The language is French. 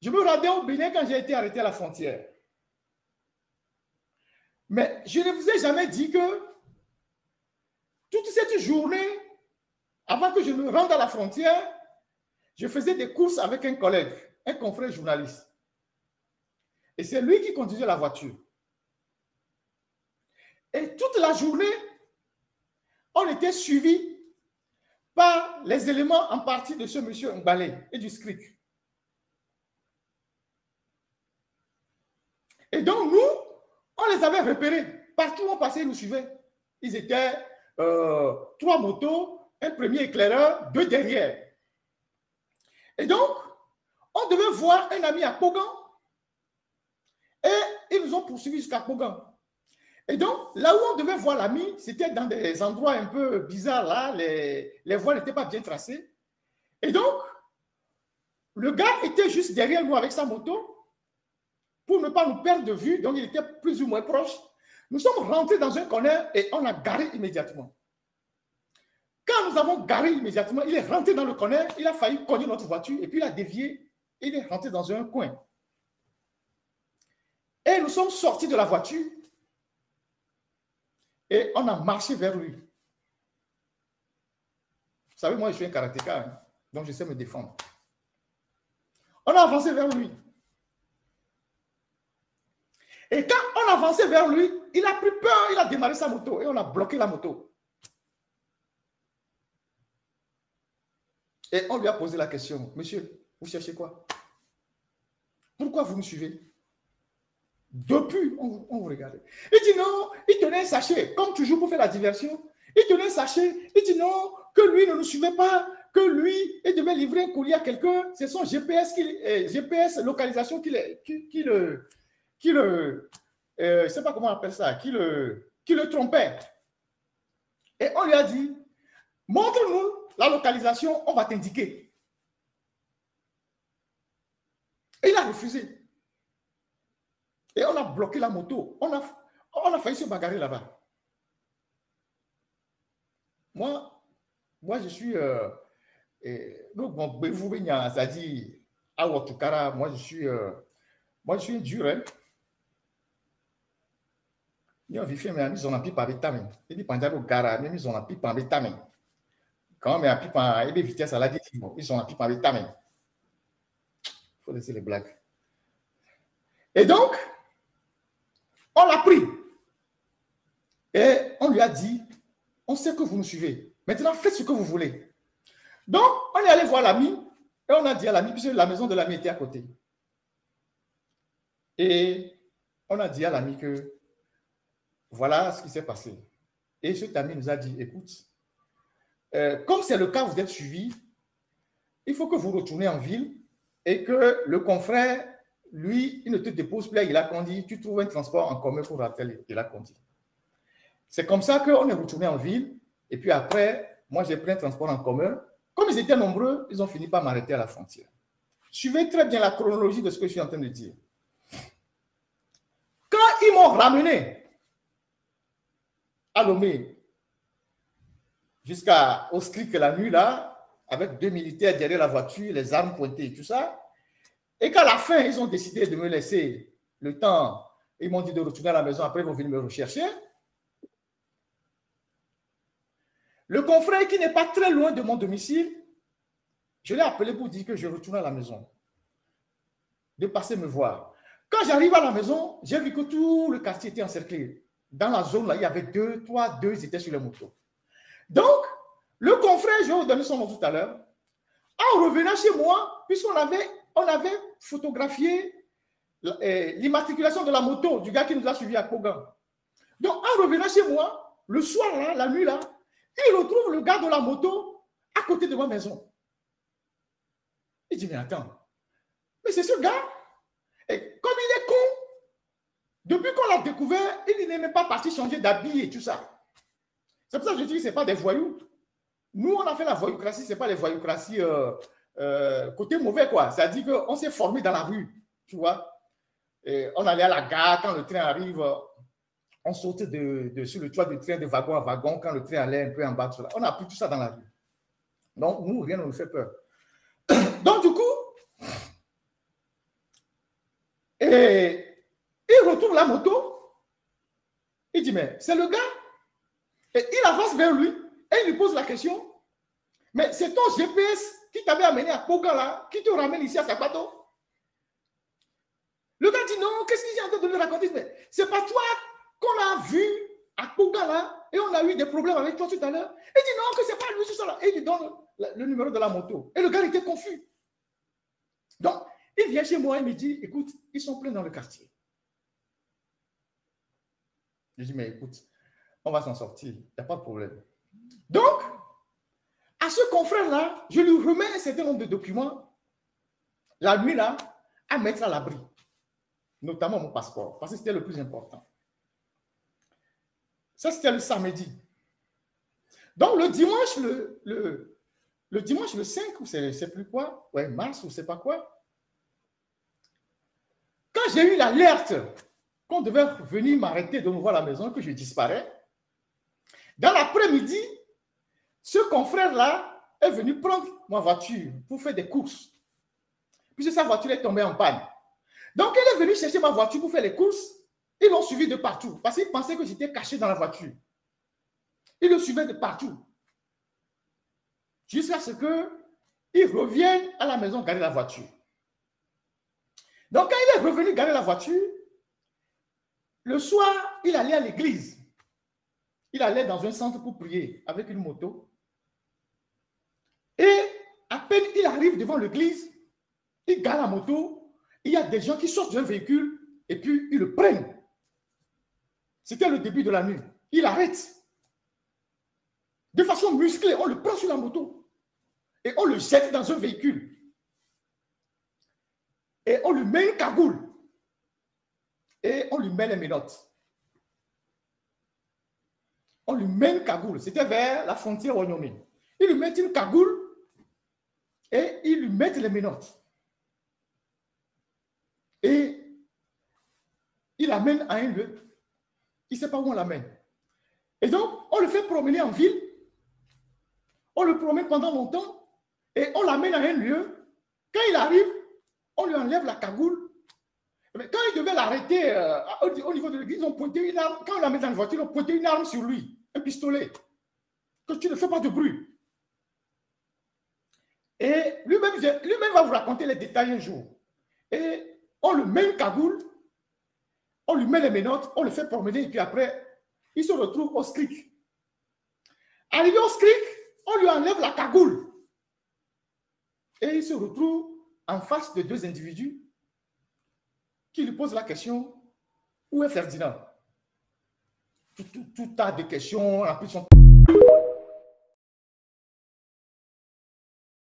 Je me rendais au Bénin quand j'ai été arrêté à la frontière. Mais je ne vous ai jamais dit que toute cette journée, avant que je me rende à la frontière, je faisais des courses avec un collègue, un confrère journaliste. Et c'est lui qui conduisait la voiture. Et toute la journée, on était suivi par les éléments en partie de ce monsieur Mbalé et du SCRIC. Et donc, nous, on les avait repérés. Partout où on passait, ils nous suivaient. Ils étaient 3 motos, un premier éclaireur, 2 derrière. Et donc, on devait voir un ami à Kogan. Et ils nous ont poursuivis jusqu'à Kogan. Et donc, là où on devait voir l'ami, c'était dans des endroits un peu bizarres, là, les voies n'étaient pas bien tracées. Et donc, le gars était juste derrière nous avec sa moto pour ne pas nous perdre de vue, donc il était plus ou moins proche. Nous sommes rentrés dans un corner et on a garé immédiatement. Quand nous avons garé immédiatement, il est rentré dans le corner, il a failli cogner notre voiture et puis il a dévié, il est rentré dans un coin. Et nous sommes sortis de la voiture et on a marché vers lui. Vous savez, moi, je suis un karatéka, hein, donc je sais me défendre. On a avancé vers lui. Et quand on avançait vers lui, il a pris peur, il a démarré sa moto et on a bloqué la moto. Et on lui a posé la question, monsieur, vous cherchez quoi? Pourquoi vous me suivez? Depuis, on vous regardait. Il dit non, il tenait un sachet, comme toujours pour faire la diversion. Il tenait un sachet, il dit non, que lui ne nous suivait pas, que lui, il devait livrer un courrier à quelqu'un. C'est son GPS localisation qui le je ne sais pas comment on appelle ça, qui le trompait. Et on lui a dit, montre-nous la localisation, on va t'indiquer. Et il a refusé. Et on a bloqué la moto. On a failli se bagarrer là-bas. Moi, je suis... moi, je suis un dur, hein. Ils ont vécu, mais ils ont un pipe avec ta main. Ils ont un gara, mais ils ont un pipe avec ta main. Quand on met un pipe à vitesse à la dit, ils ont un pipe avec ta main. Il faut laisser les blagues. Et donc, on l'a pris. Et on lui a dit, on sait que vous nous suivez. Maintenant, faites ce que vous voulez. Donc, on est allé voir l'ami et on a dit à l'ami, puisque la maison de l'ami était à côté. Et on a dit à l'ami que voilà ce qui s'est passé. Et cet ami nous a dit, écoute, comme c'est le cas, vous êtes suivi, il faut que vous retournez en ville et que le confrère, lui, il ne te dépose plus à Ilakondi, tu trouves un transport en commun pour rentrer à Ilakondi. C'est comme ça qu'on est retourné en ville et puis après, moi j'ai pris un transport en commun. Comme ils étaient nombreux, ils ont fini par m'arrêter à la frontière. Suivez très bien la chronologie de ce que je suis en train de dire. Quand ils m'ont ramené à Lomé, jusqu'au SCRIC la nuit là, avec 2 militaires derrière la voiture, les armes pointées et tout ça, et qu'à la fin, ils ont décidé de me laisser le temps, ils m'ont dit de retourner à la maison, après ils vont venir me rechercher. Le confrère qui n'est pas très loin de mon domicile, je l'ai appelé pour dire que je retourne à la maison, de passer me voir. Quand j'arrive à la maison, j'ai vu que tout le quartier était encerclé. Dans la zone, là, il y avait 2, ils étaient sur les motos. Donc, le confrère, je vais vous donner son nom tout à l'heure, en revenant chez moi, puisqu'on avait photographié l'immatriculation de la moto du gars qui nous a suivis à Kogan. Donc, en revenant chez moi, le soir, là, la nuit, là, il retrouve le gars de la moto à côté de ma maison. Il dit, mais attends, mais c'est ce gars. Et comme il est con, depuis qu'on l'a découvert, il n'est même pas parti changer d'habit et tout ça. C'est pour ça que je dis que ce n'est pas des voyous. Nous, on a fait la voyoucratie, ce n'est pas les voyoucraties côté mauvais, quoi. C'est-à-dire qu'on s'est formé dans la rue, tu vois. Et on allait à la gare, quand le train arrive, on sautait sur le toit du train de wagon à wagon, quand le train allait un peu en bas. On a pris tout ça dans la rue. Donc, nous, rien ne nous fait peur. Donc, du coup, Et il retrouve la moto. Il dit, mais c'est le gars. Et il avance vers lui et il lui pose la question. Mais c'est ton GPS qui t'avait amené à Koga là, qui te ramène ici à Sakpato. Le gars dit non, qu'est-ce qu'il est en train de lui raconter? Mais c'est pas toi qu'on a vu à Koga là et on a eu des problèmes avec toi tout à l'heure. Il dit non, que c'est pas lui, c'est ça là. Et il lui donne le numéro de la moto. Et le gars était confus. Donc, il vient chez moi et me dit, écoute, ils sont pleins dans le quartier. Je dis, mais écoute, on va s'en sortir, il n'y a pas de problème. Donc, à ce confrère-là, je lui remets un certain nombre de documents, la nuit là, à mettre à l'abri, notamment mon passeport, parce que c'était le plus important. Ça, c'était le samedi. Donc, le dimanche, le dimanche, le 5, ou je ne sais plus quoi, ouais, mars, ou je ne sais pas quoi, quand j'ai eu l'alerte qu'on devait venir m'arrêter de nouveau à la maison, que je disparais, dans l'après-midi, ce confrère-là est venu prendre ma voiture pour faire des courses, puisque sa voiture est tombée en panne. Donc, il est venu chercher ma voiture pour faire les courses. Ils l'ont suivi de partout, parce qu'il pensait que j'étais caché dans la voiture. Il le suivait de partout, jusqu'à ce qu'il revienne à la maison garer la voiture. Donc, quand il est revenu garer la voiture, le soir, il allait à l'église. Il allait dans un centre pour prier avec une moto. Et à peine il arrive devant l'église, il gare la moto, il y a des gens qui sortent d'un véhicule et puis ils le prennent. C'était le début de la nuit. Il arrête. De façon musclée, on le prend sur la moto et on le jette dans un véhicule. Et on lui met une cagoule et on lui met les menottes. On lui met une cagoule. C'était vers la frontière Wyoming. Ils lui mettent une cagoule et ils lui mettent les menottes. Et il l'amène à un lieu. Il ne sait pas où on l'amène. Et donc, on le fait promener en ville. On le promène pendant longtemps. Et on l'amène à un lieu. Quand il arrive, on lui enlève la cagoule. Mais quand ils devaient l'arrêter au niveau de l'église, ils ont pointé une arme. Quand on l'a mis dans la voiture, ils ont pointé une arme sur lui. Un pistolet. Que tu ne fais pas de bruit. Et lui-même va vous raconter les détails un jour. Et on le met une cagoule, on lui met les menottes, on le fait promener, et puis après, il se retrouve au SCRIC. Arrivé au SCRIC, on lui enlève la cagoule. Et il se retrouve en face de deux individus qui lui posent la question, où est Ferdinand? Tout tas de questions, en plus son